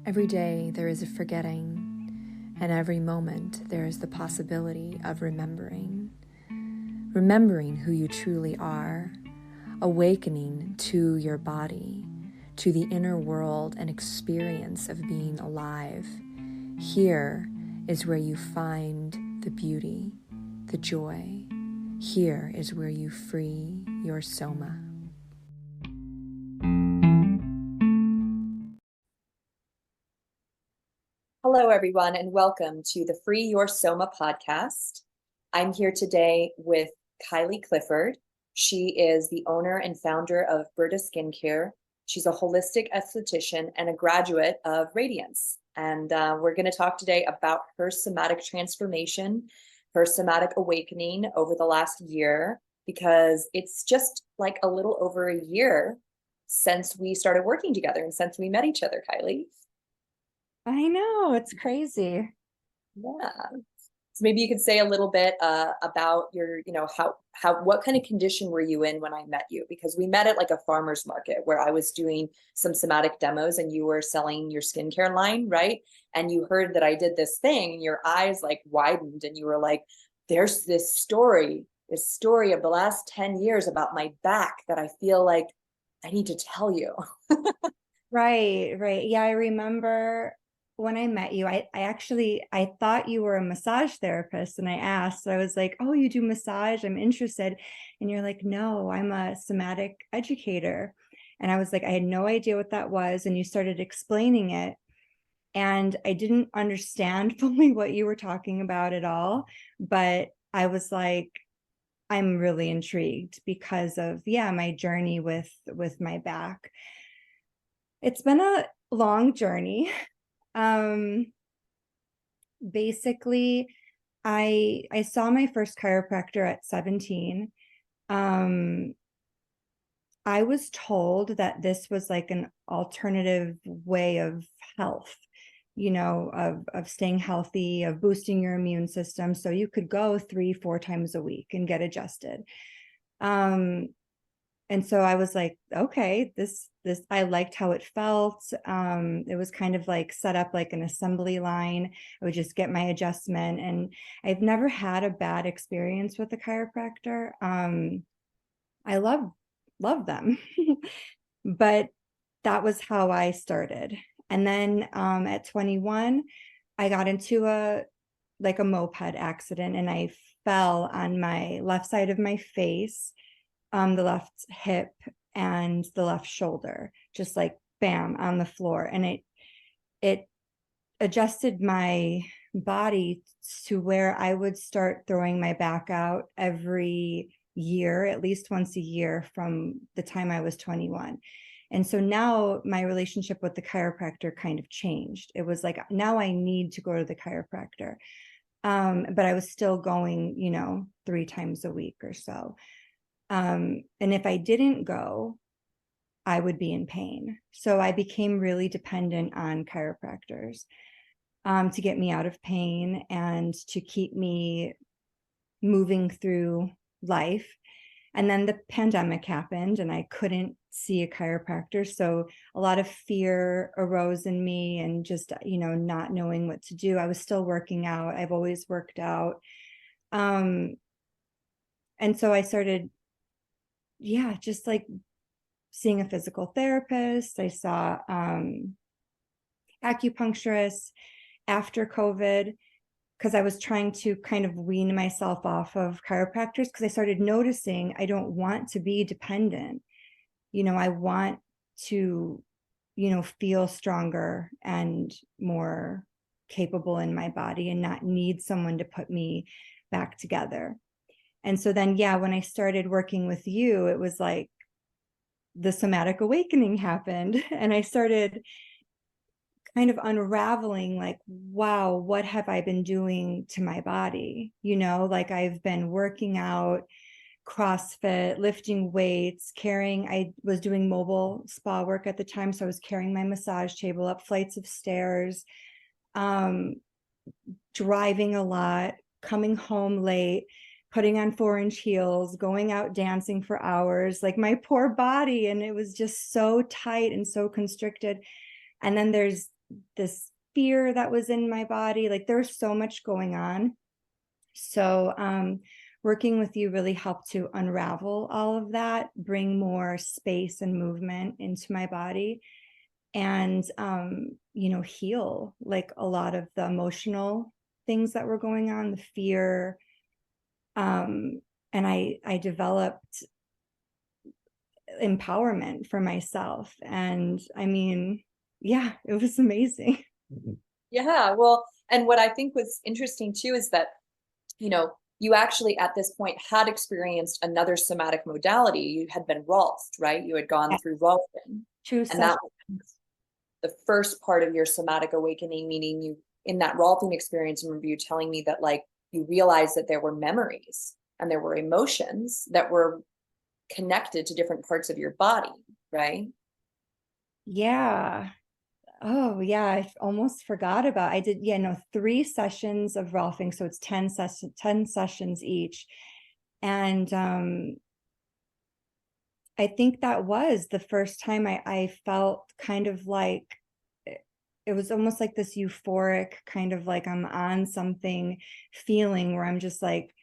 Every day there is a forgetting, and every moment there is the possibility of remembering. Remembering who you truly are, awakening to your body, to the inner world and experience of being alive. Here is where you find the beauty, the joy. Here is where you free your soma. Hello, everyone, and welcome to the Free Your Soma podcast. I'm here today with Kylie Clifford. She is the owner and founder of Berta Skincare. She's a holistic esthetician and a graduate of Radiance. And we're going to talk today about her somatic transformation, her somatic awakening over the last year, because it's just like a little over a year since we started working together and since we met each other, Kylie. I know, it's crazy. Yeah. So maybe you could say a little bit about your, what kind of condition were you in when I met you? Because we met at like a farmer's market where I was doing some somatic demos and you were selling your skincare line, right? And you heard that I did this thing and your eyes like widened and you were like, there's this story of the last 10 years about my back that I feel like I need to tell you. Right. Yeah, I remember when I met you, I thought you were a massage therapist, and I asked, I was like, oh, you do massage? I'm interested. And you're like, no, I'm a somatic educator. And I was like, I had no idea what that was. And you started explaining it. And I didn't understand fully what you were talking about at all. But I was like, I'm really intrigued because of, my journey with my back. It's been a long journey. Basically, I saw my first chiropractor at 17. I was told that this was like an alternative way of health, of staying healthy, of boosting your immune system. So you could go 3-4 times a week and get adjusted. And so I was like, okay, this, I liked how it felt. It was kind of like set up like an assembly line. I would just get my adjustment, and I've never had a bad experience with a chiropractor. I love them, but that was how I started. And then at 21, I got into a moped accident, and I fell on my left side of my face, the left hip and the left shoulder, just like bam on the floor. And it adjusted my body to where I would start throwing my back out every year, at least once a year from the time I was 21. And so now my relationship with the chiropractor kind of changed. It was like, now I need to go to the chiropractor. But I was still going, 3 times a week or so. And if I didn't go, I would be in pain. So I became really dependent on chiropractors to get me out of pain and to keep me moving through life. And then the pandemic happened and I couldn't see a chiropractor. So a lot of fear arose in me and just, not knowing what to do. I was still working out. I've always worked out. And so I started just like seeing a physical therapist. I saw acupuncturists after COVID because I was trying to kind of wean myself off of chiropractors because I started noticing I don't want to be dependent. I want to, feel stronger and more capable in my body and not need someone to put me back together. And so then, when I started working with you, it was like the somatic awakening happened. And I started kind of unraveling like, wow, what have I been doing to my body? Like I've been working out, CrossFit, lifting weights, I was doing mobile spa work at the time. So I was carrying my massage table up flights of stairs, driving a lot, coming home late, putting on 4-inch heels, going out dancing for hours, like my poor body. And it was just so tight and so constricted. And then there's this fear that was in my body. Like there's so much going on. So working with you really helped to unravel all of that, bring more space and movement into my body, and heal like a lot of the emotional things that were going on, the fear. And I developed empowerment for myself. And I mean, yeah, it was amazing. Yeah, well, and what I think was interesting too is that, you actually at this point had experienced another somatic modality. You had been Rolfed, right? You had gone through Rolfing. And that was the first part of your somatic awakening, meaning you, in that Rolfing experience, I remember you telling me that like you realized that there were memories and there were emotions that were connected to different parts of your body, right? Yeah. Oh yeah, I almost forgot about. I did, 3 sessions of Rolfing, so it's 10 sessions each. And I think that was the first time I felt kind of like it was almost like this euphoric kind of like I'm on something feeling, where I'm just like,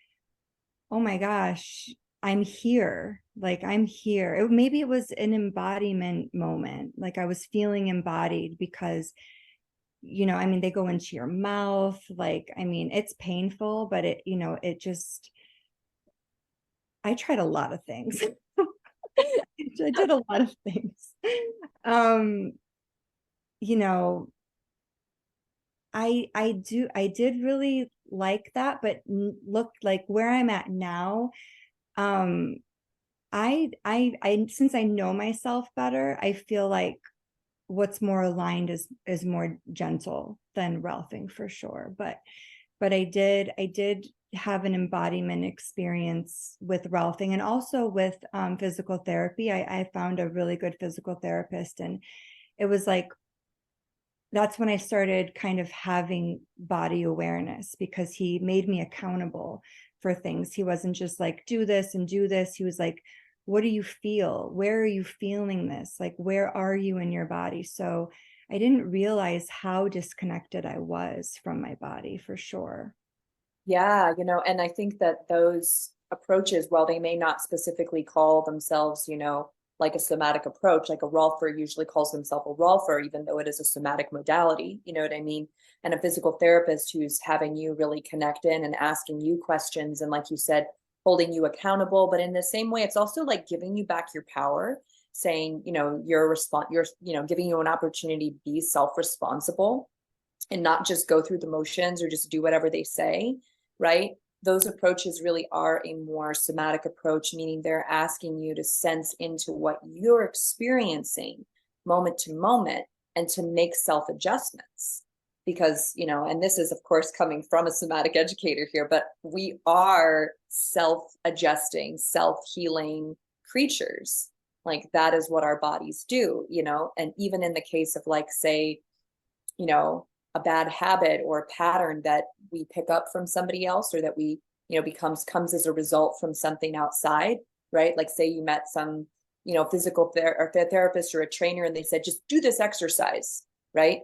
oh my gosh, I'm here. Like I'm here. Maybe it was an embodiment moment. Like I was feeling embodied because, I mean, they go into your mouth. Like, I mean, it's painful, but it just, I tried a lot of things. I did a lot of things. Um, you know, I did really like that, but look, like where I'm at now, um, I since I know myself better, I feel like what's more aligned is more gentle than Ralphing for sure. But I did have an embodiment experience with Ralphing, and also with physical therapy. I found a really good physical therapist, and it was like that's when I started kind of having body awareness, because he made me accountable for things. He wasn't just like, do this and do this. He was like, what do you feel? Where are you feeling this? Like, where are you in your body? So I didn't realize how disconnected I was from my body, for sure. Yeah, and I think that those approaches, while they may not specifically call themselves, like a somatic approach, like a Rolfer usually calls himself a Rolfer, even though it is a somatic modality, you know what I mean? And a physical therapist who's having you really connect in and asking you questions. And like you said, holding you accountable. But in the same way, it's also like giving you back your power, saying, you're giving you an opportunity to be self-responsible and not just go through the motions or just do whatever they say, right? Those approaches really are a more somatic approach, meaning they're asking you to sense into what you're experiencing moment to moment and to make self adjustments. Because, and this is, of course, coming from a somatic educator here, but we are self adjusting, self healing creatures. Like that is what our bodies do, and even in the case of, like, say, a bad habit or a pattern that we pick up from somebody else, or that we, comes as a result from something outside, right? Like say you met some, physical therapist or a trainer, and they said, just do this exercise, right?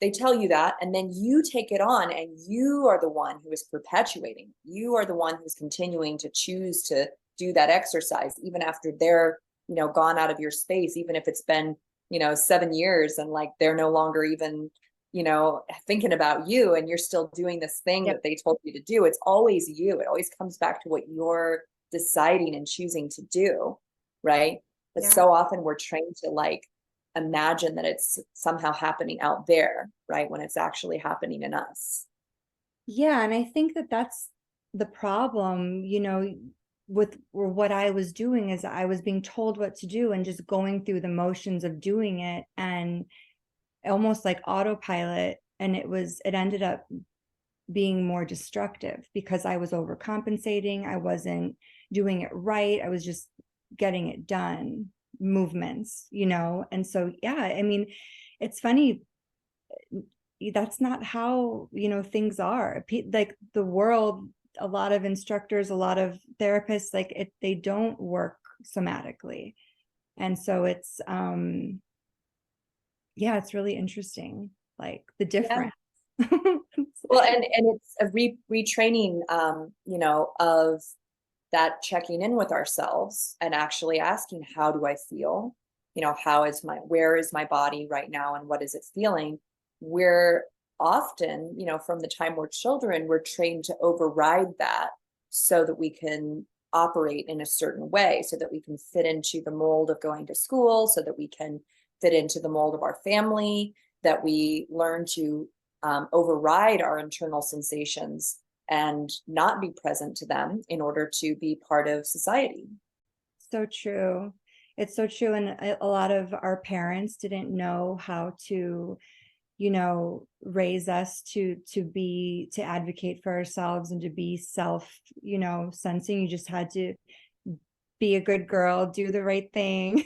They tell you that, and then you take it on, and you are the one who is perpetuating. You are the one who's continuing to choose to do that exercise, even after they're, gone out of your space, even if it's been, 7 years, and like they're no longer even, thinking about you, and you're still doing this thing that they told you to do. It's always you. It always comes back to what you're deciding and choosing to do, right? But so often we're trained to like imagine that it's somehow happening out there, right? When it's actually happening in us. Yeah, and I think that that's the problem, with what I was doing, is I was being told what to do and just going through the motions of doing it, and almost like autopilot. And it ended up being more destructive because I was overcompensating. I wasn't doing it right. I was just getting it done, movements, And so, yeah, I mean, it's funny. That's not how, things are. Like the world, a lot of instructors, a lot of therapists, like they don't work somatically. And so it's, yeah, it's really interesting. like the Yeah. difference. Well, and it's a retraining, of that checking in with ourselves and actually asking, how do I feel? Where is my body right now and what is it feeling? We're often, from the time we're children, we're trained to override that so that we can operate in a certain way, so that we can fit into the mold of going to school, so that we can fit into the mold of our family, that we learn to override our internal sensations and not be present to them in order to be part of society. So true. It's so true. And a lot of our parents didn't know how to, raise us to advocate for ourselves and to be self, sensing. You just had to be a good girl, do the right thing.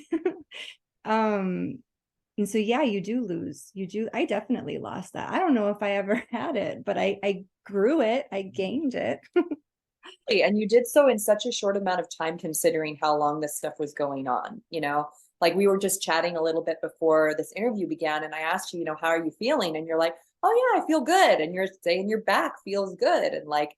And so, yeah, you do lose. I definitely lost that. I don't know if I ever had it, but I grew it. I gained it. And you did so in such a short amount of time, considering how long this stuff was going on. Like we were just chatting a little bit before this interview began, and I asked you, how are you feeling? And you're like, oh yeah, I feel good. And you're saying your back feels good. And like,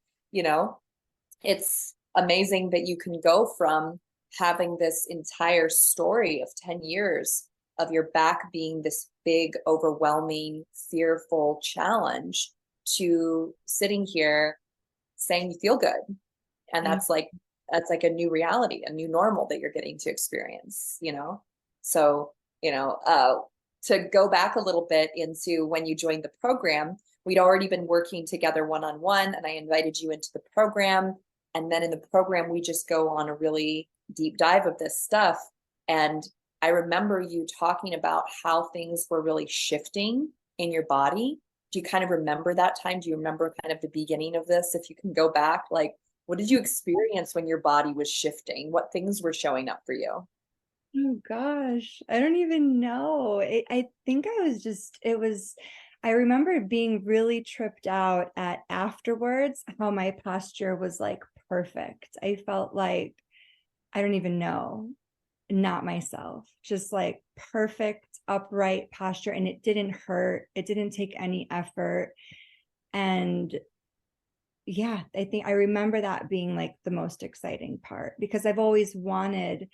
it's amazing that you can go from having this entire story of 10 years of your back being this big, overwhelming, fearful challenge to sitting here saying you feel good. And that's like a new reality, a new normal that you're getting to experience. So to go back a little bit into when you joined the program, we'd already been working together one-on-one, and I invited you into the program. And then in the program, we just go on a really deep dive of this stuff. And I remember you talking about how things were really shifting in your body. Do you kind of remember that time? Do you remember kind of the beginning of this? If you can go back, like, what did you experience when your body was shifting? What things were showing up for you? Oh gosh, I don't even know. I think I remember being really tripped out at afterwards, how my posture was like perfect. I felt like, I don't even know, not myself, just like perfect upright posture. And it didn't hurt. It didn't take any effort. And yeah, I think I remember that being like the most exciting part, because I've always wanted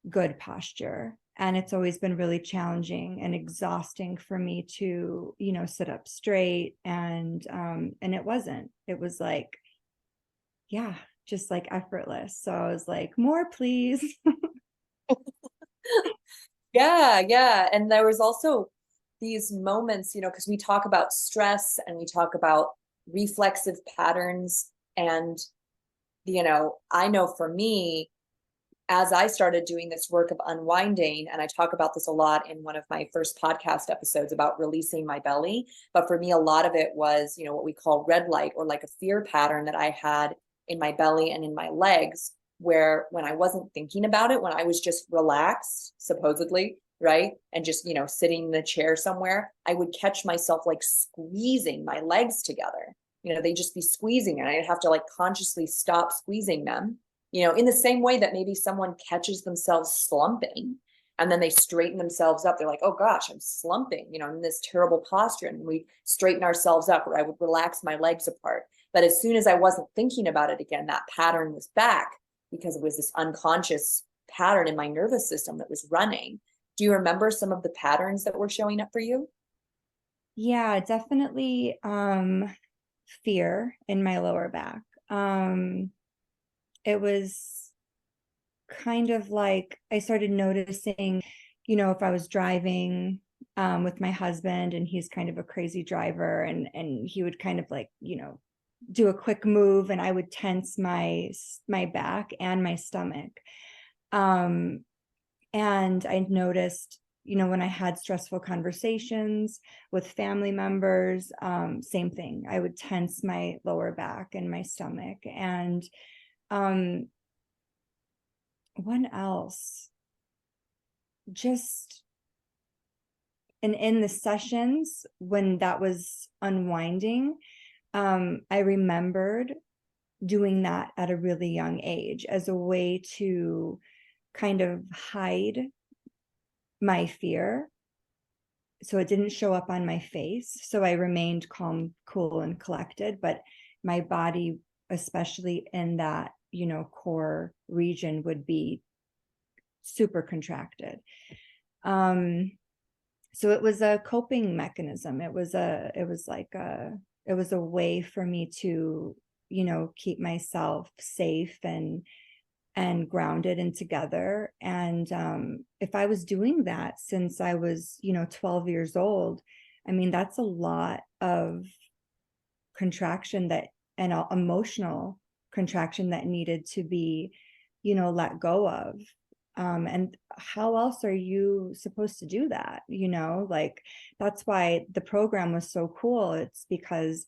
good posture, and it's always been really challenging and exhausting for me to sit up straight, and it was like, yeah, just like effortless. So I was like, more please. Yeah. And there was also these moments, because we talk about stress and we talk about reflexive patterns. And, I know for me, as I started doing this work of unwinding, and I talk about this a lot in one of my first podcast episodes about releasing my belly. But for me, a lot of it was, what we call red light, or like a fear pattern that I had in my belly and in my legs, where when I wasn't thinking about it, when I was just relaxed, supposedly, right, and just, sitting in a chair somewhere, I would catch myself like squeezing my legs together. They'd just be squeezing, and I'd have to like consciously stop squeezing them, in the same way that maybe someone catches themselves slumping and then they straighten themselves up. They're like, oh gosh, I'm slumping, in this terrible posture. And we straighten ourselves up, or I would relax my legs apart. But as soon as I wasn't thinking about it again, that pattern was back, because it was this unconscious pattern in my nervous system that was running. Do you remember some of the patterns that were showing up for you? Yeah, definitely fear in my lower back. It was kind of like I started noticing, if I was driving with my husband, and he's kind of a crazy driver, and he would kind of like, do a quick move, and I would tense my back and my stomach. And I noticed, when I had stressful conversations with family members, same thing. I would tense my lower back and my stomach. And what else? Just and in the sessions when that was unwinding, I remembered doing that at a really young age as a way to kind of hide my fear. so it didn't show up on my face. So I remained calm, cool, and collected, but my body, especially in that, core region, would be super contracted. So it was a coping mechanism. It was a way for me to, keep myself safe and grounded and together. And if I was doing that since I was, 12 years old, I mean, that's a lot of contraction and emotional contraction that needed to be, let go of. And how else are you supposed to do that? Like, that's why the program was so cool. It's because,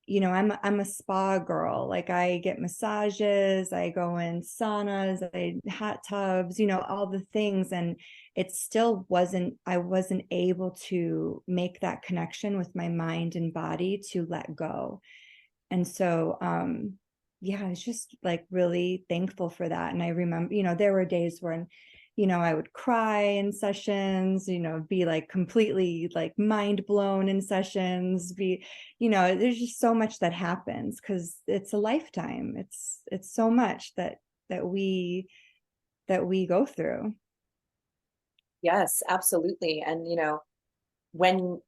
I'm a spa girl. Like, I get massages, I go in saunas, hot tubs, all the things. And it still I wasn't able to make that connection with my mind and body to let go. And so, yeah, I was just like really thankful for that. And I remember, there were days when, I would cry in sessions, be like completely like mind blown in sessions, there's just so much that happens because it's a lifetime. It's so much that we go through. Yes, absolutely. And, when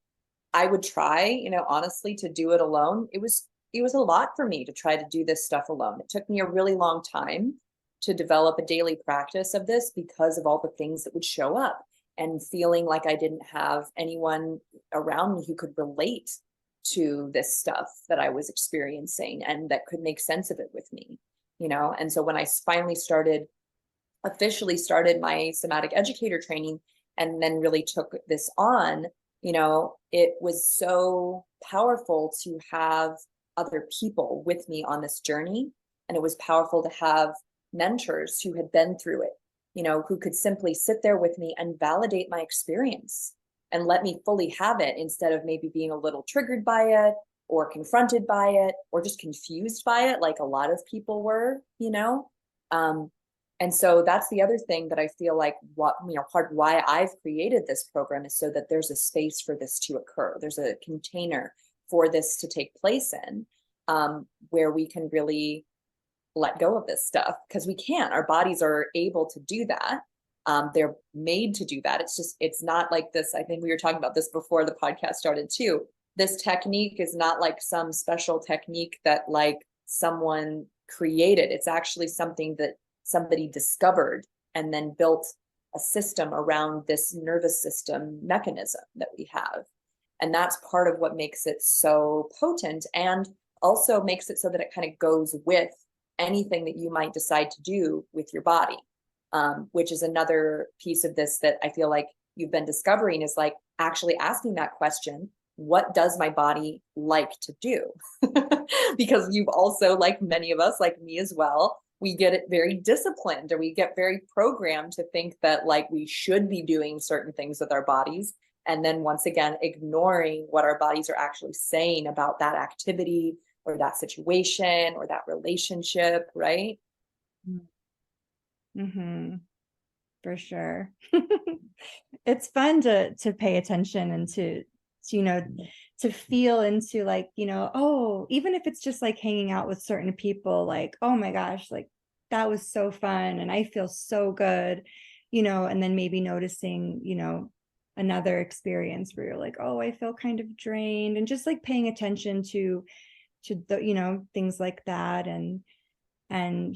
I would try, honestly, to do it alone, it was a lot for me to try to do this stuff alone. It took me a really long time to develop a daily practice of this because of all the things that would show up and feeling like I didn't have anyone around me who could relate to this stuff that I was experiencing and that could make sense of it with me, And so when I finally officially started my somatic educator training and then really took this on, it was so powerful to have other people with me on this journey. And it was powerful to have mentors who had been through it, who could simply sit there with me and validate my experience and let me fully have it instead of maybe being a little triggered by it or confronted by it or just confused by it, like a lot of people were, and so that's the other thing that I feel like part of why I've created this program is so that there's a space for this to occur. There's a container for this to take place in, where we can really let go of this stuff because we can. Our bodies are able to do that. They're made to do that. It's not like this. I think we were talking about this before the podcast started too. This technique is not like some special technique that like someone created. It's actually something that somebody discovered and then built a system around this nervous system mechanism that we have. And that's part of what makes it so potent and also makes it so that it kind of goes with anything that you might decide to do with your body, which is another piece of this that I feel like you've been discovering is like actually asking that question, what does my body like to do? Because you've also, like many of us, like me as well, we get it very disciplined or we get very programmed to think that like we should be doing certain things with our bodies. And then once again, ignoring what our bodies are actually saying about that activity or that situation or that relationship, right? Mm-hmm. For sure. It's fun to pay attention and to to feel into like, oh, even if it's just like hanging out with certain people, like, oh my gosh, like that was so fun and I feel so good, and then maybe noticing, another experience where you're like, oh, I feel kind of drained, and just like paying attention to the, things like that and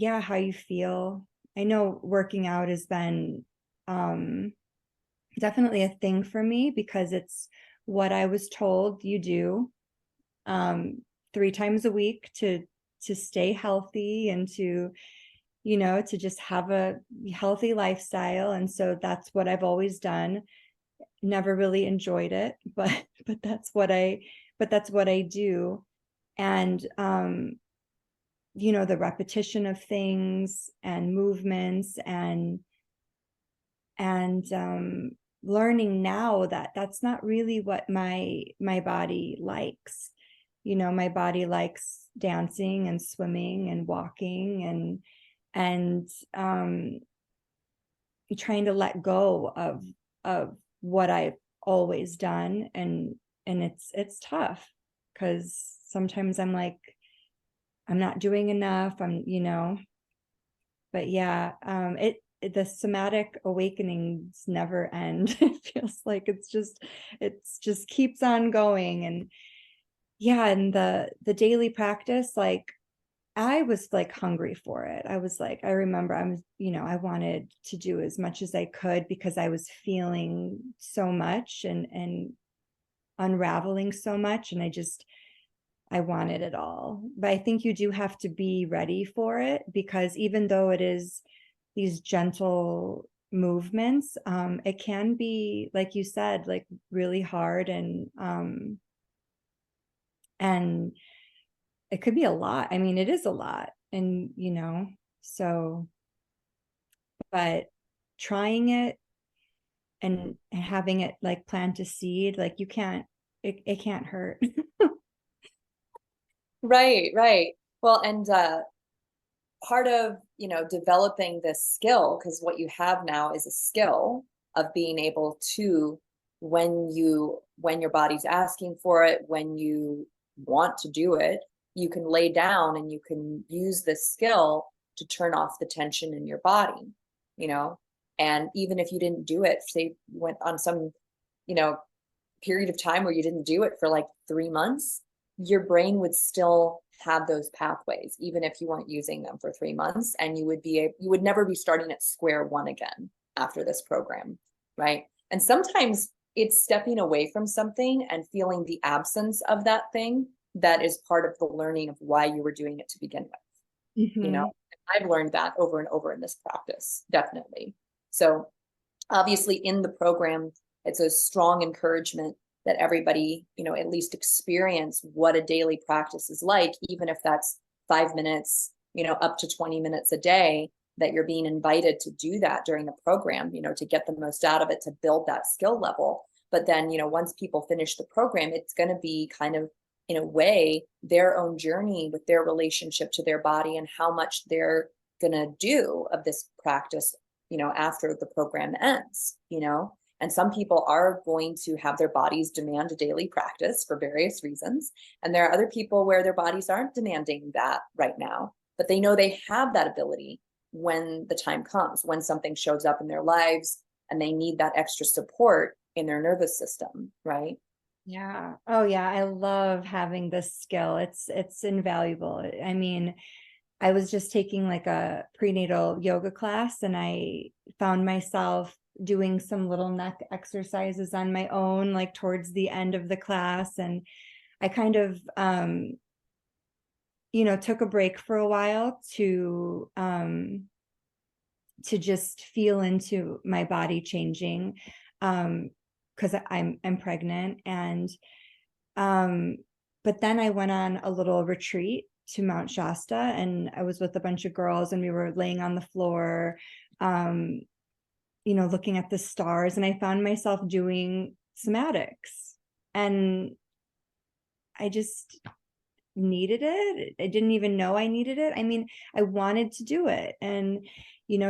yeah, how you feel. I know working out has been definitely a thing for me because it's what I was told you do 3 times a week to stay healthy and to to just have a healthy lifestyle. And so that's what I've always done. Never really enjoyed it, but that's what I do. And the repetition of things and movements and learning now that that's not really what my body likes. My body likes dancing and swimming and walking and trying to let go of what I always done. And it's tough because sometimes I'm like, I'm not doing enough. But yeah, the somatic awakenings never end. It feels like it's just keeps on going. And yeah, and the daily practice, like I was like hungry for it. I was like, I remember I wanted to do as much as I could because I was feeling so much and unraveling so much. And I wanted it all. But I think you do have to be ready for it, because even though it is these gentle movements, it can be, like you said, like really hard, and it could be a lot. I mean, it is a lot. And so, but trying it and having it like plant a seed, like it can't hurt. Right, right. Well, and part of, developing this skill, because what you have now is a skill of being able to, when your body's asking for it, when you want to do it, you can lay down and you can use this skill to turn off the tension in your body, and even if you didn't do it, say went on some, period of time where you didn't do it for like 3 months, your brain would still have those pathways, even if you weren't using them for 3 months, and you would never be starting at square one again after this program, right? And sometimes it's stepping away from something and feeling the absence of that thing that is part of the learning of why you were doing it to begin with. Mm-hmm. I've learned that over and over in this practice, definitely. So obviously in the program, it's a strong encouragement that everybody, at least experience what a daily practice is like, even if that's 5 minutes, up to 20 minutes a day, that you're being invited to do that during the program, to get the most out of it, to build that skill level. But then, once people finish the program, it's going to be kind of, in a way, their own journey with their relationship to their body and how much they're going to do of this practice, after the program ends, And some people are going to have their bodies demand a daily practice for various reasons. And there are other people where their bodies aren't demanding that right now, but they know they have that ability when the time comes, when something shows up in their lives and they need that extra support in their nervous system, right? Yeah. Oh yeah. I love having this skill. It's invaluable. I mean, I was just taking like a prenatal yoga class, and I found myself doing some little neck exercises on my own, like towards the end of the class. And I kind of, took a break for a while to just feel into my body changing, because I'm pregnant. And but then I went on a little retreat to Mount Shasta, and I was with a bunch of girls, and we were laying on the floor, looking at the stars, and I found myself doing somatics, and I just needed it. I didn't even know I needed it. I mean, I wanted to do it, and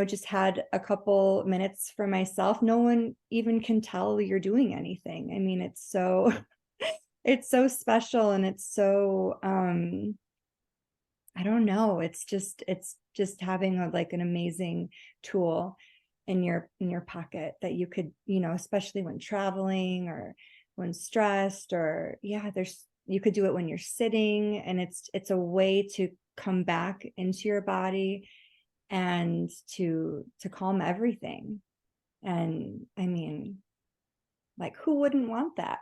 just had a couple minutes for myself. No one even can tell you're doing anything. I mean, it's so it's so special, and it's so I don't know, it's just having like an amazing tool in your pocket that you could, especially when traveling or when stressed, or you could do it when you're sitting, and it's a way to come back into your body and to calm everything. And I mean, like, who wouldn't want that?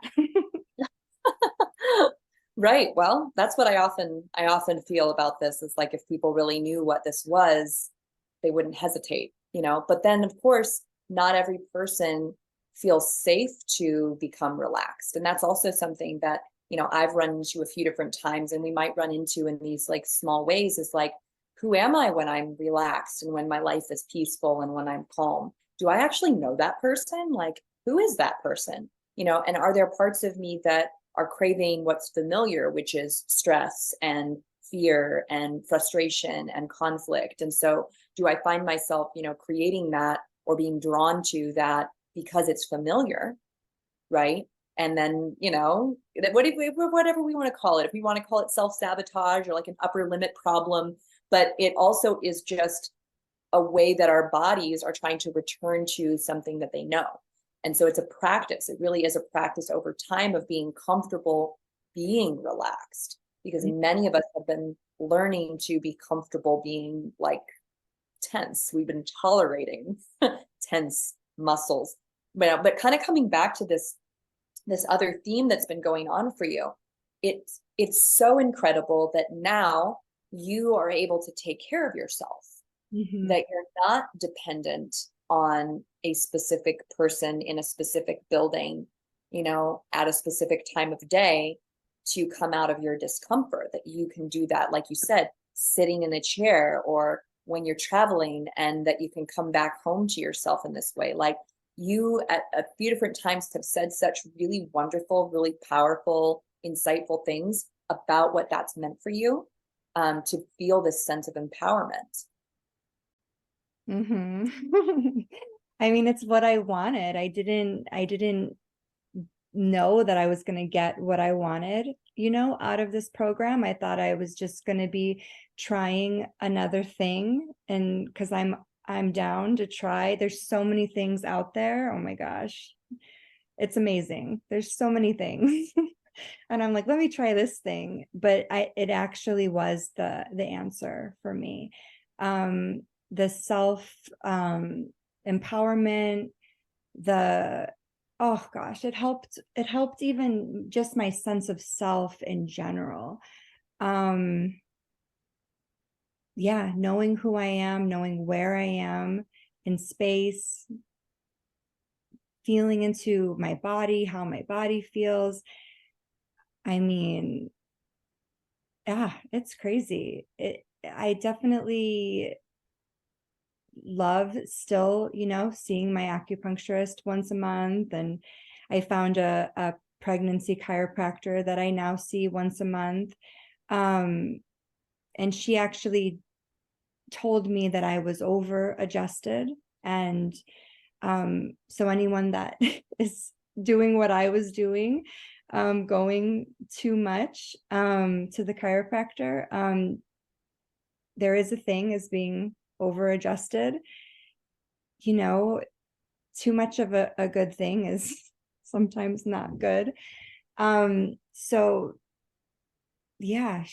Right. Well, that's what I often feel about this, is like, if people really knew what this was, they wouldn't hesitate, But then of course, not every person feels safe to become relaxed. And that's also something that, I've run into a few different times, and we might run into in these like small ways, is like, who am I when I'm relaxed and when my life is peaceful and when I'm calm? Do I actually know that person? Like, who is that person? And are there parts of me that are craving what's familiar, which is stress and fear and frustration and conflict? And so do I find myself, creating that or being drawn to that because it's familiar? right? And then, whatever we want to call it, if we want to call it self-sabotage or like an upper limit problem, but it also is just a way that our bodies are trying to return to something that they know. And so it's a practice. It really is a practice over time of being comfortable being relaxed, because many of us have been learning to be comfortable being like tense. We've been tolerating tense muscles. But kind of coming back to this other theme that's been going on for you, it's so incredible that now you are able to take care of yourself, that you're not dependent on a specific person in a specific building, at a specific time of day to come out of your discomfort, that you can do that, like you said, sitting in a chair or when you're traveling, and that you can come back home to yourself in this way. Like, you at a few different times have said such really wonderful, really powerful, insightful things about what that's meant for you, to feel this sense of empowerment. I mean, it's what I wanted. I didn't know that I was going to get what I wanted, out of this program. I thought I was just going to be trying another thing, and because I'm down to try. There's so many things out there. Oh my gosh. It's amazing. There's so many things. And I'm like, let me try this thing. But it actually was the answer for me. The self empowerment, oh gosh, it helped even just my sense of self in general. Yeah, knowing who I am, knowing where I am in space, feeling into my body, how my body feels. I mean, yeah, it's crazy. I definitely love still, seeing my acupuncturist once a month. And I found a pregnancy chiropractor that I now see once a month. And she actually told me that I was over adjusted. And so anyone that is doing what I was doing, going too much to the chiropractor, there is a thing as being over adjusted. Too much of a good thing is sometimes not good. So yeah,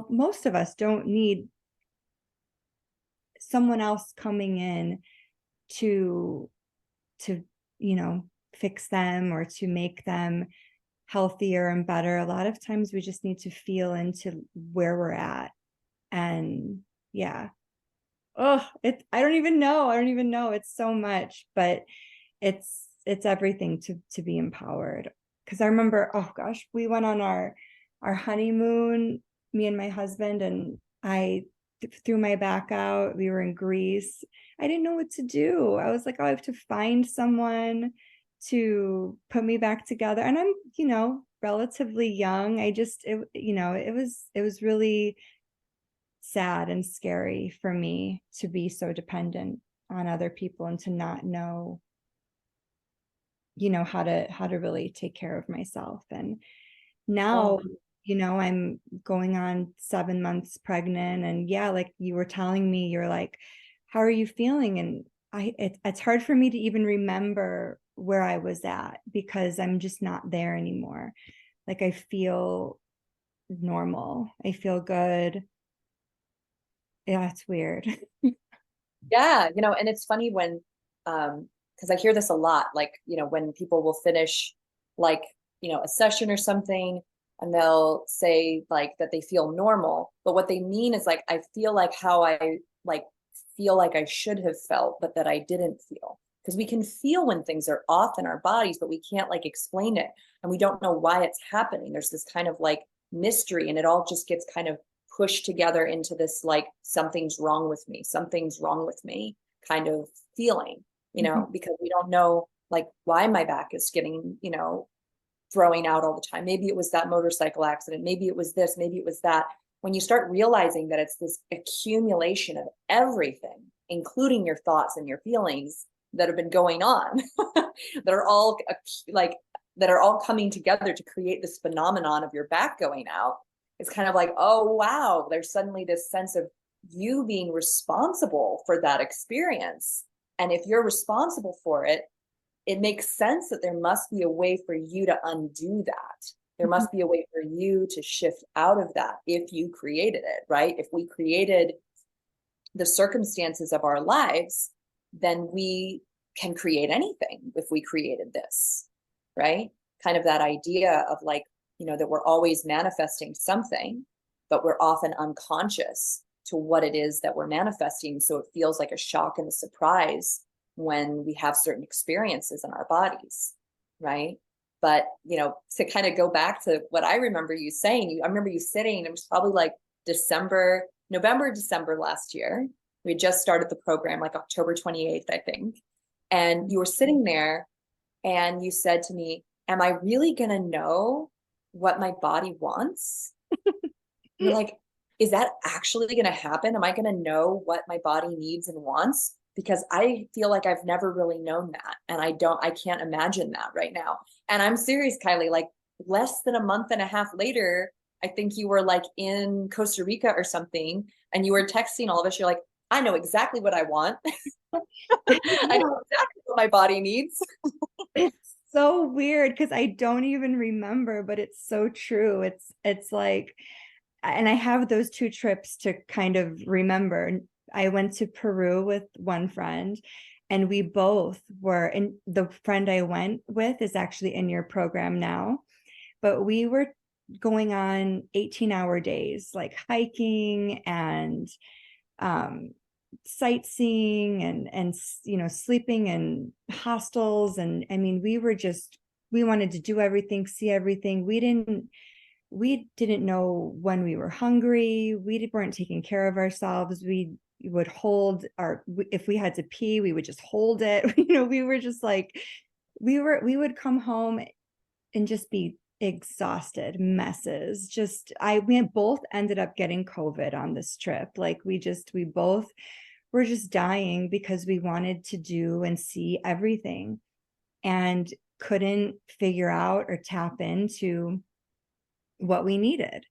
most of us don't need someone else coming in to fix them or to make them healthier and better. A lot of times we just need to feel into where we're at. And yeah. I don't even know. It's so much, but it's everything to be empowered. Because I remember, oh gosh, we went on our honeymoon, me and my husband, and I threw my back out. We were in Greece. I didn't know what to do. I was like, oh, I have to find someone to put me back together. And I'm, relatively young. It was really sad and scary for me to be so dependent on other people and to not know, how to really take care of myself. And now, I'm going on 7 months pregnant, and yeah, like you were telling me, you're like, how are you feeling? And it's hard for me to even remember where I was at, because I'm just not there anymore. Like, I feel normal. I feel good. Yeah, it's weird. Yeah, and it's funny when, because I hear this a lot, like, when people will finish like, a session or something, and they'll say like that they feel normal, but what they mean is like, I feel like how I like feel like I should have felt, but that I didn't feel. Because we can feel when things are off in our bodies, but we can't like explain it, and we don't know why it's happening. There's this kind of like mystery, and it all just gets kind of pushed together into this like something's wrong with me kind of feeling, because we don't know like why my back is getting, throwing out all the time. Maybe it was that motorcycle accident, maybe it was this, maybe it was that. When you start realizing that it's this accumulation of everything including your thoughts and your feelings that have been going on, that are all like, that are all coming together to create this phenomenon of your back going out. It's kind of like, oh, wow, there's suddenly this sense of you being responsible for that experience. And if you're responsible for it, it makes sense that there must be a way for you to undo that. There must be a way for you to shift out of that if you created it, right? If we created the circumstances of our lives, then we can create anything if we created this, right? Kind of that idea of like, you know, that we're always manifesting something, but we're often unconscious to what it is that we're manifesting. So it feels like a shock and a surprise when we have certain experiences in our bodies, right? But, you know, to kind of go back to what I remember you saying, I remember you sitting, it was probably like November, December last year. We had just started the program, like October 28th, I think. And you were sitting there and you said to me, am I really going to know what my body wants? You're like, is that actually going to happen? Am I going to know what my body needs and wants? Because I feel like I've never really known that. And I can't imagine that right now. And I'm serious, Kylie, like less than a month and a half later, I think you were like in Costa Rica or something, and you were texting all of us. You're like, I know exactly what I want. I know exactly what my body needs. It's so weird because I don't even remember, but it's so true. It's like, and I have those two trips to kind of remember. I went to Peru with one friend, and we both were, and the friend I went with is actually in your program now, but we were going on 18-hour days, like hiking and sightseeing and you know, sleeping in hostels. And I mean, we wanted to do everything, see everything. We didn't know when we were hungry. We weren't taking care of ourselves. We would hold if we had to pee, we would just hold it. You know, we were just like, we would come home and just be exhausted messes. We both ended up getting COVID on this trip. Like we both were just dying because we wanted to do and see everything and couldn't figure out or tap into what we needed.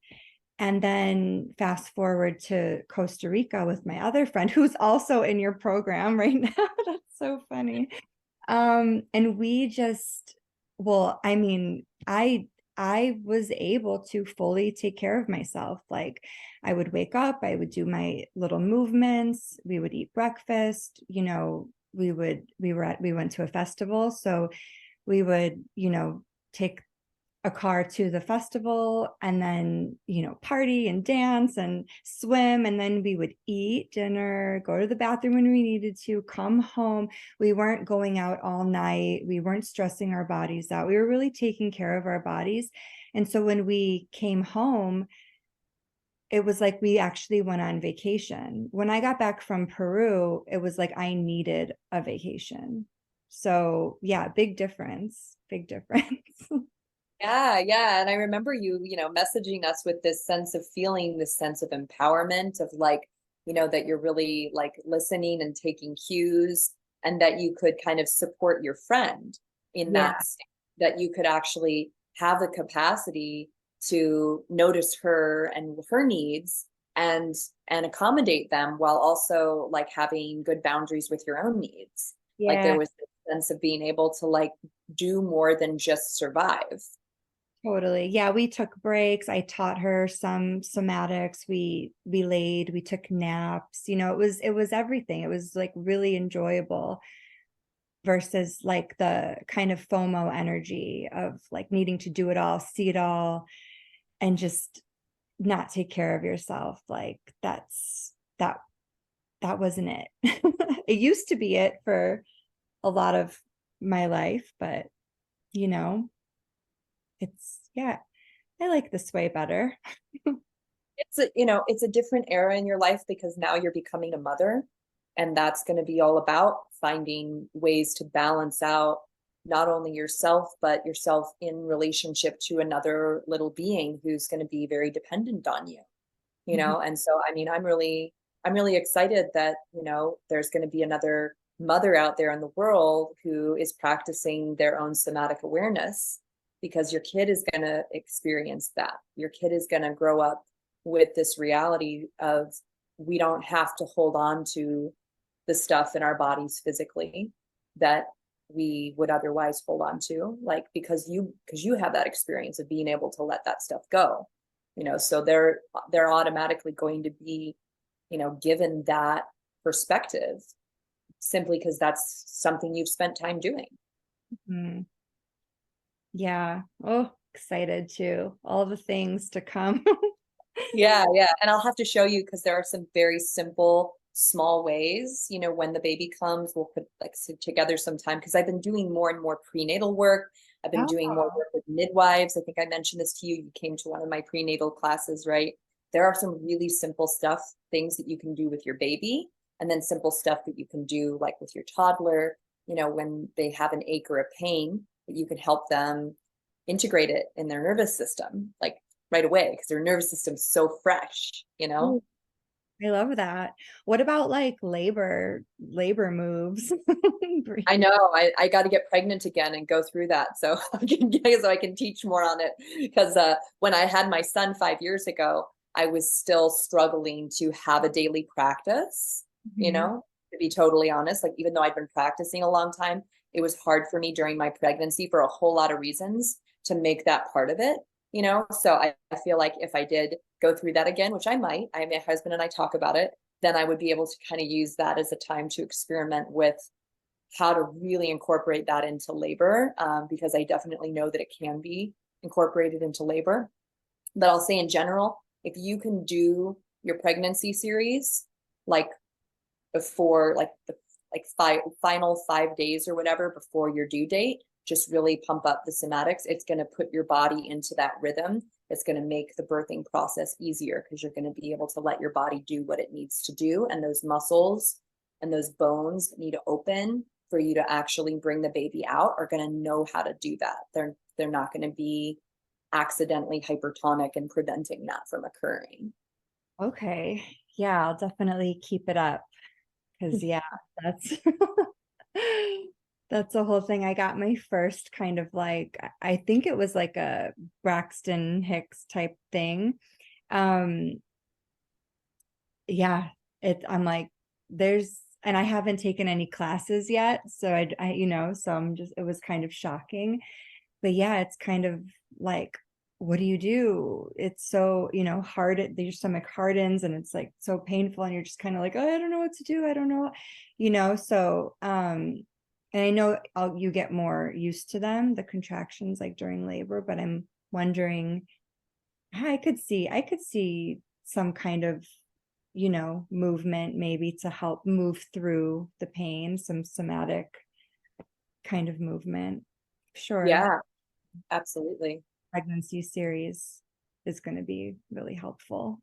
And then fast forward to Costa Rica with my other friend, who's also in your program right now. That's so funny. And we just, well, I mean, I was able to fully take care of myself. Like I would wake up, I would do my little movements, we would eat breakfast, you know, we went to a festival. So we would, you know, take a car to the festival and then, you know, party and dance and swim. And then we would eat dinner, go to the bathroom when we needed to, come home. We weren't going out all night. We weren't stressing our bodies out. We were really taking care of our bodies. And so when we came home, it was like we actually went on vacation. When I got back from Peru, it was like I needed a vacation. So yeah, big difference. Yeah. And I remember you, you know, messaging us with this sense of feeling, this sense of empowerment of like, you know, that you're really like listening and taking cues, and that you could kind of support your friend in that state, that you could actually have the capacity to notice her and her needs and accommodate them while also like having good boundaries with your own needs. Yeah. Like there was this sense of being able to like do more than just survive. Totally. Yeah, we took breaks. I taught her some somatics. We laid, we took naps. You know, it was everything. It was like really enjoyable versus like the kind of FOMO energy of like needing to do it all, see it all, and just not take care of yourself. Like that wasn't it. It used to be it for a lot of my life, but you know, yeah, I like this way better. It's a different era in your life because now you're becoming a mother, and that's going to be all about finding ways to balance out not only yourself, but yourself in relationship to another little being who's going to be very dependent on you, you know? And so, I mean, I'm really I'm really excited that, you know, there's going to be another mother out there in the world who is practicing their own somatic awareness, because your kid is going to experience that. Your kid is going to grow up with this reality of, we don't have to hold on to the stuff in our bodies physically that we would otherwise hold on to, like, because you have that experience of being able to let that stuff go, you know. So they're automatically going to be, you know, given that perspective simply because that's something you've spent time doing. Mm. Yeah. Oh, excited too. All the things to come. Yeah, yeah. And I'll have to show you, because there are some very simple, small ways, you know, when the baby comes, we'll put like together some time, because I've been doing more and more prenatal work. I've been doing more work with midwives. I think I mentioned this to you. You came to one of my prenatal classes, right? There are some really simple things that you can do with your baby, and then simple stuff that you can do like with your toddler, you know, when they have an ache or a pain, that you can help them integrate it in their nervous system, like right away, because their nervous system's so fresh, you know? I love that. What about like labor moves? I know I got to get pregnant again and go through that. So I can teach more on it, because when I had my son 5 years ago, I was still struggling to have a daily practice, you know, to be totally honest. Like, even though I'd been practicing a long time, it was hard for me during my pregnancy for a whole lot of reasons to make that part of it, you know? So I feel like if I did go through that again, which I might, my husband and I talk about it, then I would be able to kind of use that as a time to experiment with how to really incorporate that into labor, because I definitely know that it can be incorporated into labor. But I'll say in general, if you can do your pregnancy series like before, like the final 5 days or whatever before your due date, just really pump up the somatics. It's going to put your body into that rhythm. It's going to make the birthing process easier, because you're going to be able to let your body do what it needs to do, and those muscles and those bones that need to open for you to actually bring the baby out are going to know how to do that. They're not going to be accidentally hypertonic and preventing that from occurring. Okay. Yeah, I'll definitely keep it up, because yeah, that's that's the whole thing. I got my first kind of like, I think it was like a Braxton Hicks type thing. Yeah, I'm like, and I haven't taken any classes yet. So I, you know, so it was kind of shocking. But yeah, it's kind of like, what do you do? It's so, you know, your stomach hardens and it's like so painful, and you're just kind of like, oh, I don't know what to do. I don't know, you know. So and I know you get more used to them, the contractions, like during labor, but I'm wondering, I could see some kind of, you know, movement maybe to help move through the pain, some somatic kind of movement. Sure. Yeah, absolutely. Pregnancy series is going to be really helpful.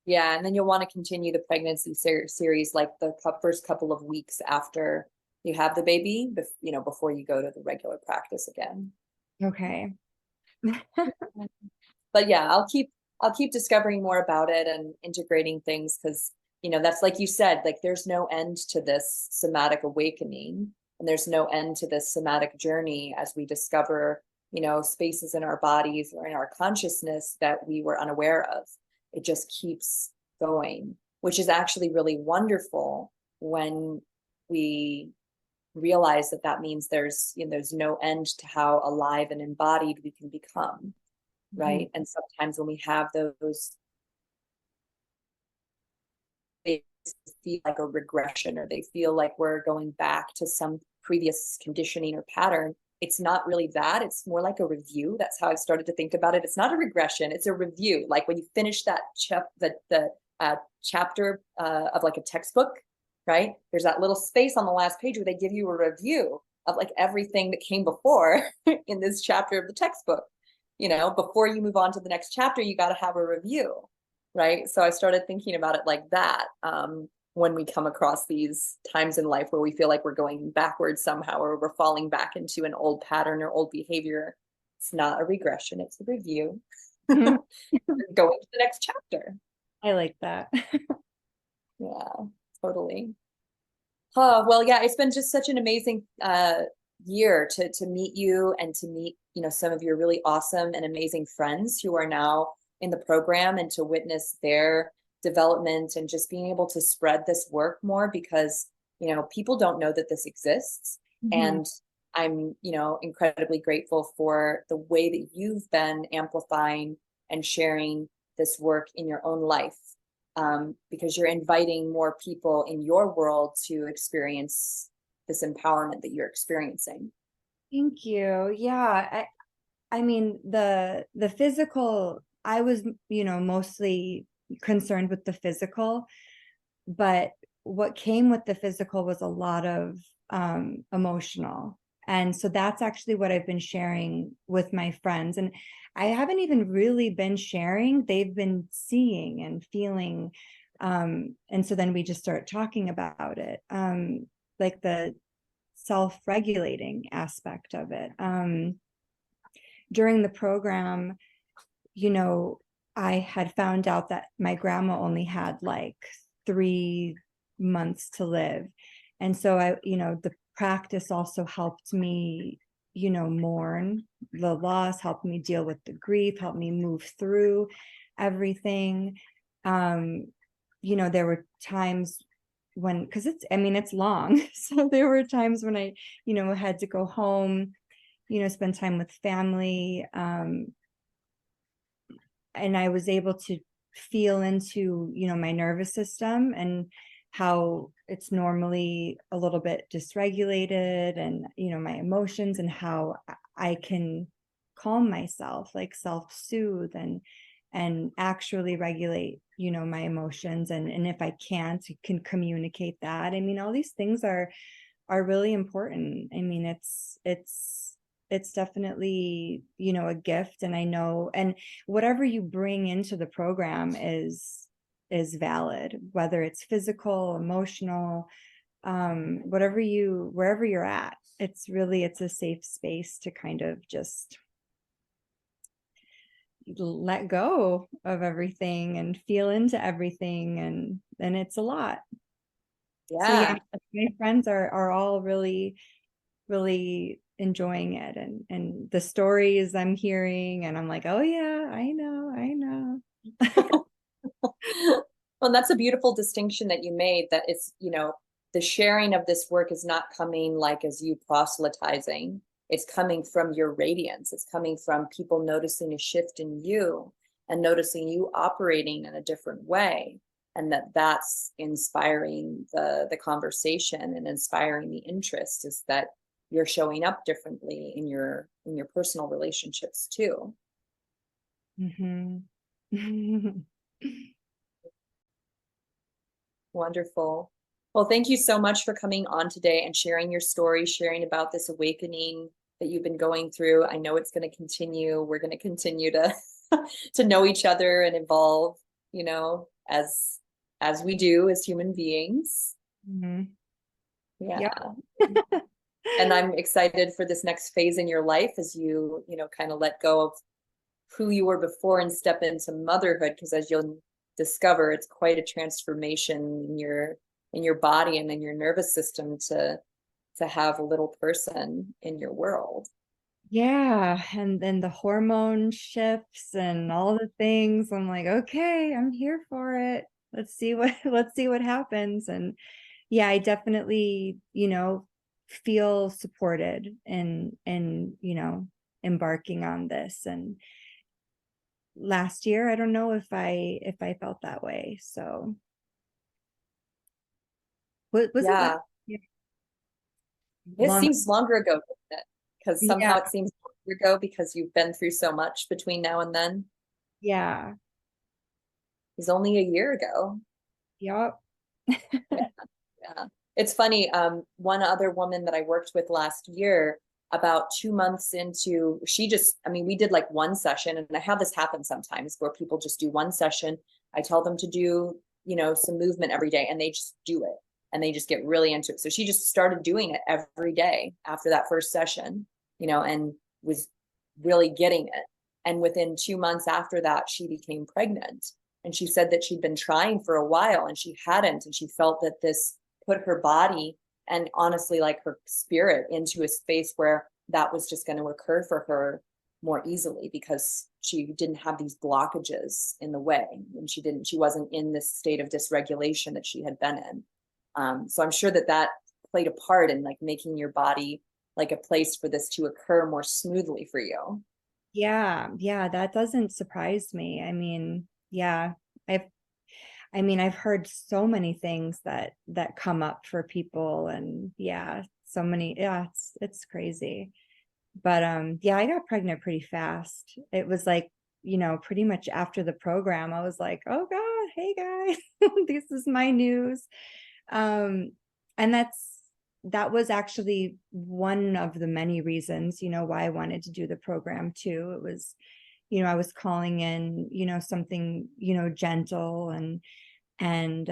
Yeah, and then you'll want to continue the pregnancy series like the first couple of weeks after you have the baby, you know, before you go to the regular practice again. Okay. But yeah, I'll keep discovering more about it and integrating things, because, you know, that's like you said, like there's no end to this somatic awakening, and there's no end to this somatic journey as we discover, you know, spaces in our bodies or in our consciousness that we were unaware of. It just keeps going, which is actually really wonderful when we realize that that means there's, you know, there's no end to how alive and embodied we can become, right? And sometimes when we have those, they feel like a regression, or they feel like we're going back to some previous conditioning or pattern. It's not really that. It's more like a review. That's how I've started to think about it. It's not a regression. It's a review. Like when you finish that chapter of like a textbook, right? There's that little space on the last page where they give you a review of like everything that came before in this chapter of the textbook. You know, before you move on to the next chapter, you got to have a review, right? So I started thinking about it like that. When we come across these times in life where we feel like we're going backwards somehow, or we're falling back into an old pattern or old behavior, it's not a regression, it's a review. Going to the next chapter. I like that. Yeah, totally. Oh, well, yeah, it's been just such an amazing year to meet you and to meet, some of your really awesome and amazing friends who are now in the program, and to witness their development and just being able to spread this work more, because, people don't know that this exists. Mhm. And I'm, incredibly grateful for the way that you've been amplifying and sharing this work in your own life, because you're inviting more people in your world to experience this empowerment that you're experiencing. Thank you. Yeah, I mean, the physical, I was, mostly concerned with the physical, but what came with the physical was a lot of emotional. And so that's actually what I've been sharing with my friends. And I haven't even really been sharing, they've been seeing and feeling. And so then we just start talking about it, like the self-regulating aspect of it. During the program, I had found out that my grandma only had like 3 months to live. And so the practice also helped me, mourn the loss, helped me deal with the grief, helped me move through everything. There were times when, because it's long. So there were times when I, had to go home, spend time with family. And I was able to feel into, my nervous system and how it's normally a little bit dysregulated, and, my emotions, and how I can calm myself, like self-soothe and actually regulate, my emotions. And if I can't, can communicate that. I mean, all these things are really important. I mean, it's definitely, a gift. And I know, and whatever you bring into the program is valid, whether it's physical, emotional, wherever you're at. It's a safe space to kind of just let go of everything and feel into everything. And it's a lot. So yeah, Yeah. my friends are all really, really enjoying it, and the stories I'm hearing, and I'm like, oh yeah, I know. Well, that's a beautiful distinction that you made, that it's, the sharing of this work is not coming like as you proselytizing. It's coming from your radiance. It's coming from people noticing a shift in you and noticing you operating in a different way. And that's inspiring the conversation and inspiring the interest, is that you're showing up differently in your personal relationships too. Mhm. Wonderful. Well, thank you so much for coming on today and sharing your story, sharing about this awakening that you've been going through. I know it's going to continue. We're going to continue to to know each other and evolve, as we do as human beings. Mhm. Yeah. Yep. And I'm excited for this next phase in your life, as you, kind of let go of who you were before and step into motherhood, because as you'll discover, it's quite a transformation in your body and in your nervous system to have a little person in your world. Yeah, and then the hormone shifts and all the things. I'm like, okay, I'm here for it. Let's see what let's see what happens. And yeah, I definitely, feel supported in, embarking on this. And last year, I don't know if I felt that way. So was it last Yeah, year? it Long, seems longer ago, doesn't it? Because yeah, somehow it seems longer ago, because you've been through so much between now and then. yeah, It's only a year ago. yep. Yeah. Yeah. It's funny. One other woman that I worked with last year, about 2 months into, we did like one session, and I have this happen sometimes where people just do one session. I tell them to do, some movement every day, and they just do it, and they just get really into it. So she just started doing it every day after that first session, and was really getting it. And within 2 months after that, she became pregnant. And she said that she'd been trying for a while and she hadn't. And she felt that this put her body and honestly, like her spirit into a space where that was just going to occur for her more easily because she didn't have these blockages in the way. And she wasn't in this state of dysregulation that she had been in. So I'm sure that that played a part in like making your body like a place for this to occur more smoothly for you. Yeah, that doesn't surprise me. I mean, yeah, I've heard so many things that come up for people, and yeah, so many, yeah, it's crazy. But yeah, I got pregnant pretty fast. It was like, pretty much after the program, I was like, oh God, hey guys, this is my news. And that was actually one of the many reasons, why I wanted to do the program too. It was, I was calling in, something, gentle and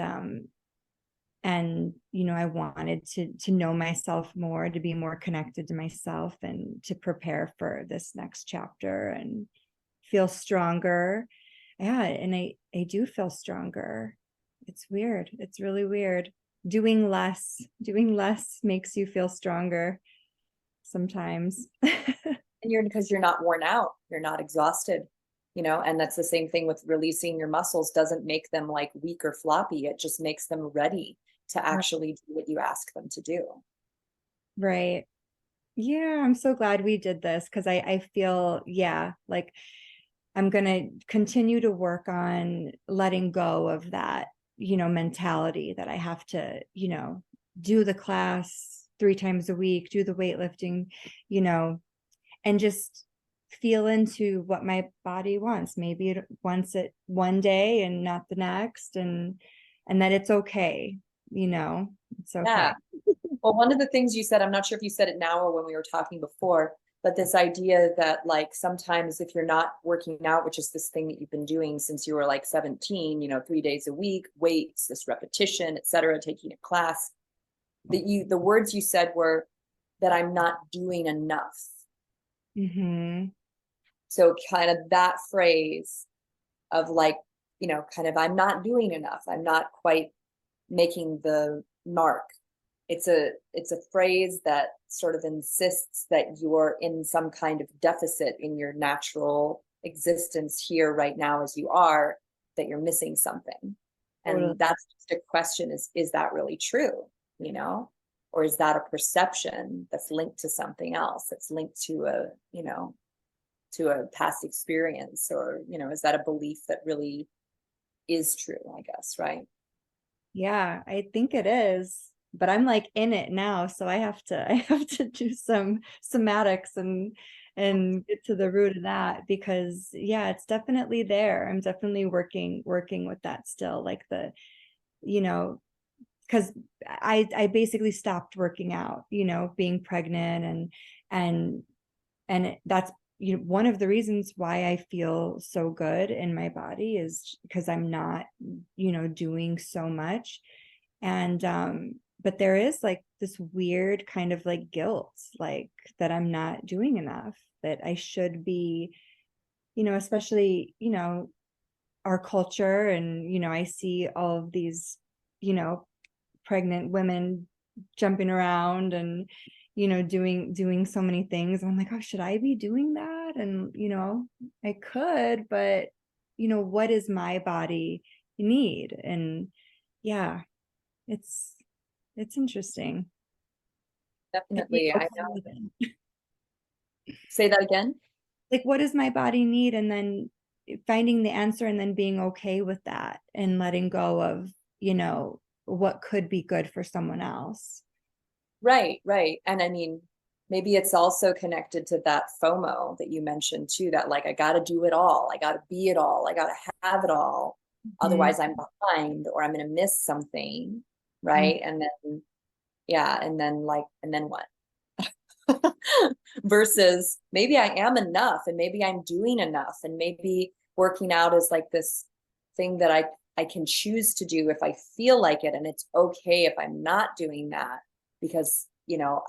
I wanted to know myself more, to be more connected to myself, and to prepare for this next chapter and feel stronger. Yeah, and I do feel stronger. It's weird. It's really weird. Doing less makes you feel stronger sometimes. And because you're not worn out, you're not exhausted, and that's the same thing with releasing your muscles. Doesn't make them like weak or floppy. It just makes them ready to actually do what you ask them to do. Right. Yeah, I'm so glad we did this, because I feel, yeah, like I'm going to continue to work on letting go of that, mentality that I have to, do the class 3 times a week, do the weightlifting, and just feel into what my body wants. Maybe it wants it one day and not the next, and that it's okay, it's okay. Yeah. Well, one of the things you said, I'm not sure if you said it now or when we were talking before, but this idea that like sometimes if you're not working out, which is this thing that you've been doing since you were like 17, 3 days a week, weights, this repetition, et cetera, taking a class, the words you said were that I'm not doing enough. Mm-hmm. So kind of that phrase of like, kind of, I'm not doing enough. I'm not quite making the mark. It's a phrase that sort of insists that you're in some kind of deficit in your natural existence here right now as you are, that you're missing something. And that's just a question, is that really true? Or is that a perception that's linked to something else, that's linked to a past experience? Or, is that a belief that really is true, I guess, right? Yeah, I think it is, but I'm like in it now, so I have to do some somatics and get to the root of that, because yeah, it's definitely there. I'm definitely working with that still, like because I basically stopped working out, being pregnant, and that's one of the reasons why I feel so good in my body, is because I'm not doing so much. And but there is like this weird kind of like guilt, like that I'm not doing enough, that I should be, especially our culture. And I see all of these pregnant women jumping around and doing so many things. I'm like, oh, should I be doing that? And I could, but what does my body need? And yeah, it's interesting. Definitely. I know. Say that again. Like, what does my body need? And then finding the answer, and then being okay with that, and letting go of what could be good for someone else. Right. And I mean, maybe it's also connected to that FOMO that you mentioned too, that like, I got to do it all. I got to be it all. I got to have it all. Otherwise I'm behind, or I'm going to miss something. Right. And then, yeah. And then what? Versus maybe I am enough, and maybe I'm doing enough, and maybe working out is like this thing that I can choose to do if I feel like it. And it's okay if I'm not doing that, because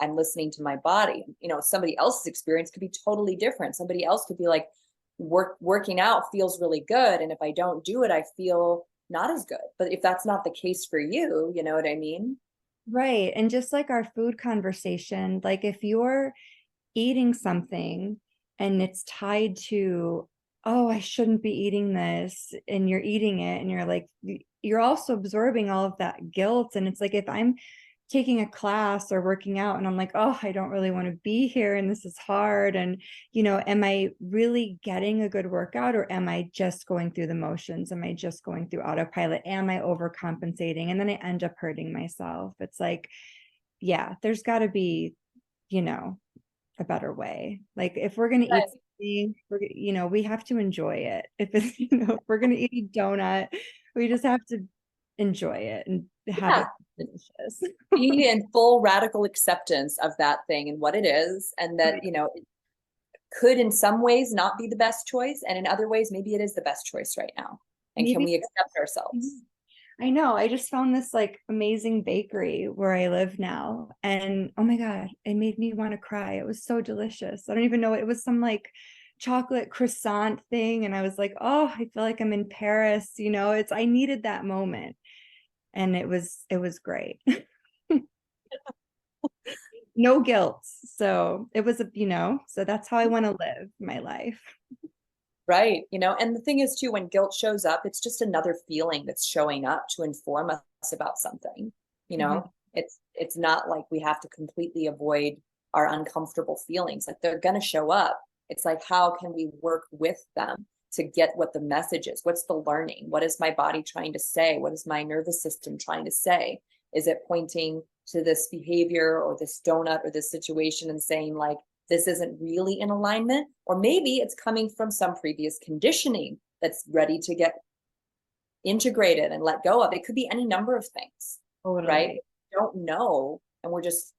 I'm listening to my body. Somebody else's experience could be totally different. Somebody else could be like, working out feels really good, and if I don't do it, I feel not as good. But if that's not the case for you, you know what I mean? Right. And just like our food conversation, like if you're eating something and it's tied to, oh, I shouldn't be eating this, and you're eating it and you're like, you're also absorbing all of that guilt. And it's like, if I'm taking a class or working out and I'm like, oh, I don't really want to be here and this is hard, and am I really getting a good workout, or am I just going through the motions? Am I just going through autopilot? Am I overcompensating? And then I end up hurting myself. It's like, yeah, there's got to be a better way. Like if we're going to eat something, we have to enjoy it. If it's, if we're going to eat a donut, we just have to enjoy it and have it delicious. Be in full radical acceptance of that thing and what it is, and that, it could in some ways not be the best choice, and in other ways, maybe it is the best choice right now. And maybe, can we accept ourselves? I know. I just found this like amazing bakery where I live now. And oh my God, it made me want to cry. It was so delicious. I don't even know. It was some like chocolate croissant thing. And I was like, oh, I feel like I'm in Paris. I needed that moment. And it was great. No guilt. So it was, so that's how I want to live my life. Right. And the thing is too, when guilt shows up, it's just another feeling that's showing up to inform us about something. It's not like we have to completely avoid our uncomfortable feelings. Like they're going to show up. It's like, how can we work with them to get what the message is? What's the learning? What is my body trying to say? What is my nervous system trying to say? Is it pointing to this behavior or this donut or this situation and saying like, this isn't really in alignment? Or maybe it's coming from some previous conditioning that's ready to get integrated and let go of. It could be any number of things, right? We don't know. And we're just,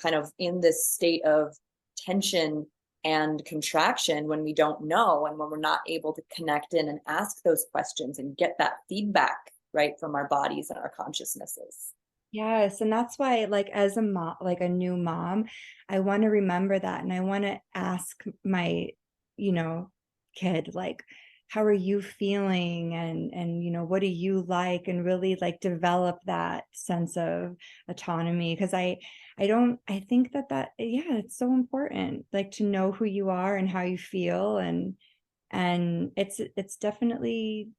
kind of in this state of tension and contraction when we don't know, and when we're not able to connect in and ask those questions and get that feedback, right, from our bodies and our consciousnesses. Yes. And that's why, like, as a mom, like a new mom, I want to remember that. And I want to ask my, kid, like, how are you feeling? And, what do you like? And really like develop that sense of autonomy. Because I think that, it's so important, like to know who you are and how you feel. And it's definitely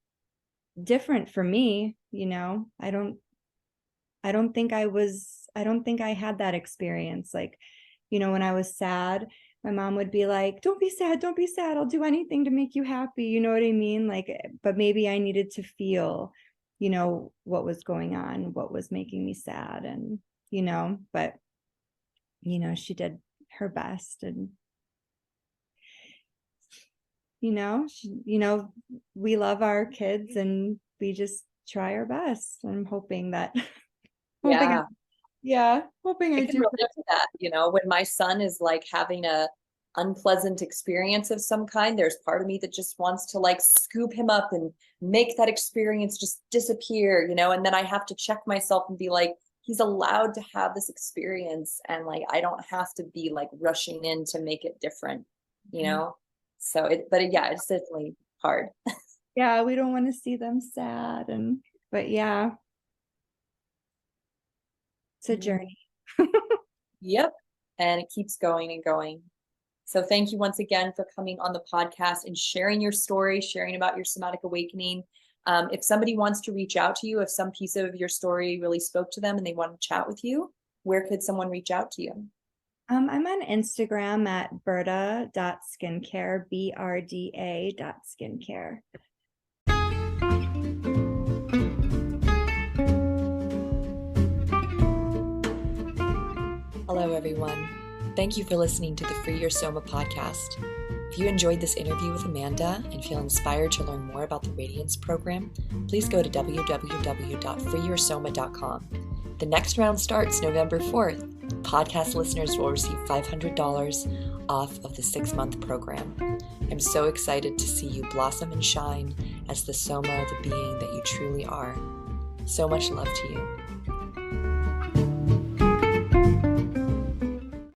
different for me. I don't think I had that experience. Like, when I was sad, my mom would be like, don't be sad. I'll do anything to make you happy. You know what I mean? Like, but maybe I needed to feel, what was going on, what was making me sad. And, but, she did her best. And, we love our kids and we just try our best. I'm hoping that hoping I do relate to that. When my son is like having a unpleasant experience of some kind, there's part of me that just wants to like scoop him up and make that experience just disappear, and then I have to check myself and be like, he's allowed to have this experience, and like I don't have to be like rushing in to make it different, so it's definitely hard. Yeah, we don't want to see them sad, but yeah, it's a journey. Yep. And it keeps going and going. So thank you once again for coming on the podcast and sharing your story, sharing about your somatic awakening. If somebody wants to reach out to you, if some piece of your story really spoke to them and they want to chat with you, where could someone reach out to you? I'm on Instagram at berda.skincare, BRDA.skincare. Hello, everyone. Thank you for listening to the Free Your Soma podcast. If you enjoyed this interview with Amanda and feel inspired to learn more about the Radiance program, please go to www.freeyoursoma.com. The next round starts November 4th. Podcast listeners will receive $500 off of the 6-month program. I'm so excited to see you blossom and shine as the Soma, the being that you truly are. So much love to you.